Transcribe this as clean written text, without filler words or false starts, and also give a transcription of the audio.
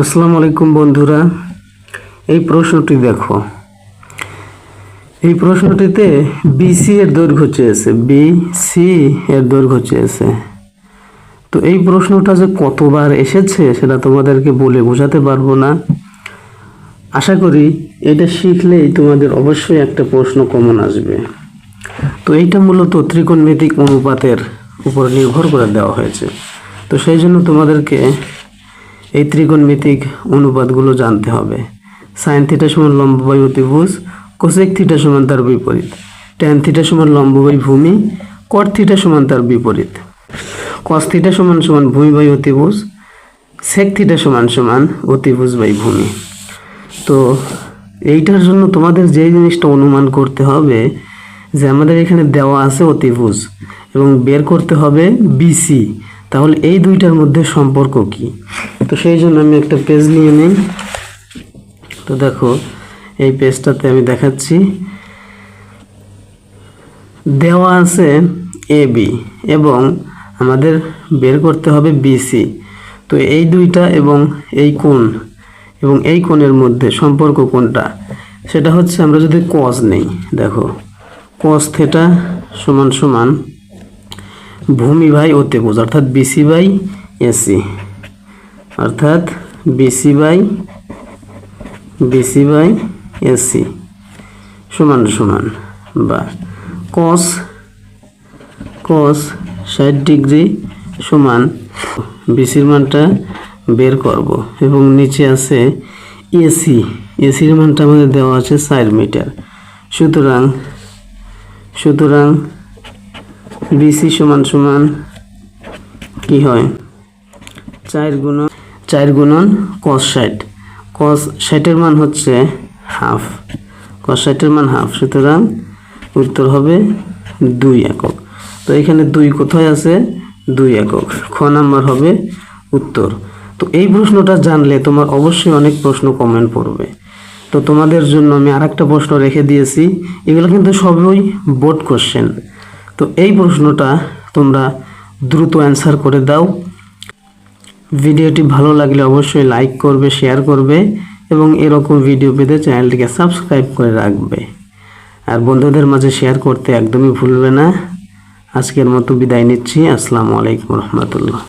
আসসালামু আলাইকুম বন্ধুরা, এই প্রশ্নটি দেখো। এই প্রশ্নটিতে বিসি এর দৈর্ঘ্য চেয়েছে, বিসি এর দৈর্ঘ্য চেয়েছে। তো এই প্রশ্নটা যে কতবার এসেছে সেটা তোমাদেরকে বলে বোঝাতে পারবো না। আশা করি এটা শিখলেই তোমাদের অবশ্যই একটা প্রশ্ন কমন আসবে। তো এইটা মূলত ত্রিকোণমিতিক অনুপাতের উপর নির্ভর করে দেওয়া হয়েছে। তো সেই জন্য তোমাদেরকে এই ত্রিকোণমিতিক অনুপাতগুলো জানতে হবে। সাইন থিটা সমান লম্ব বাই অতিভুজ, কোসেক থিটা সমান তার বিপরীত, ট্যান থিটা সমান লম্ব বাই ভূমি, কট থিটা সমান তার বিপরীত, কস থিটা সমান সমান ভূমি বাই অতিভুজ, সেক থিটা সমান সমান অতিভুজ বাই ভূমি। তো এইটার জন্য তোমাদের যে জিনিসটা অনুমান করতে হবে যে আমাদের এখানে দেওয়া আছে অতিভুজ এবং বের করতে হবে বিসি, তাহলে এই দুইটার মধ্যে সম্পর্ক কি। তো সেই জন্য আমি একটা পেজ নিয়ে নিই। তো দেখো এই পেজটাতে আমি দেখাচ্ছি, দেওয়া আছে এ বি এবং আমাদের বের করতে হবে বিসি। তো এই দুইটা এবং এই কোণ এবং এই কোণের মধ্যে সম্পর্ক কোনটা, সেটা হচ্ছে আমরা যদি কস নেই, দেখো কস থিটা সমান সমান ভূমি বাই অতিভুজ অর্থাৎ বিসি বাই এসি, অর্থাৎ বিসি বাই এসি সমান সমান বা কস 60 ডিগ্রি সমান বিসির মানটা বের করব এবং নিচে আছে এসির মানটা আমাদের দেওয়া আছে 4 মিটার। সুতরাং বিসি সমান সমান কি হয় 4 গুণন cos 60, cos 60 এর মান হচ্ছে হাফ, cos 60 এর মান হাফ, সুতরাং উত্তর হবে 2 একক। তো এখানে 2 কোথায় আছে, 2 একক, খ নাম্বার হবে উত্তর। তো এই প্রশ্নটা জানলে তোমার অবশ্যই অনেক প্রশ্ন কমেন্ট পড়বে। তো তোমাদের জন্য আমি আরেকটা প্রশ্ন রেখে দিয়েছি, এগুলো কিন্তু সবই বোর্ড কোশ্চেন। তো এই প্রশ্নটা তোমরা দ্রুত অ্যান্সার করে দাও। ভিডিওটি ভালো লাগলে অবশ্যই লাইক করবে, শেয়ার করবে এবং এরকম ভিডিও পেতে চ্যানেলটিকে সাবস্ক্রাইব করে রাখবে। আর বন্ধুদের মাঝে শেয়ার করতে একদমই ভুলবে না। আজকের মতো বিদায় নিচ্ছি। আসসালামু আলাইকুম রহমতুল্লাহ।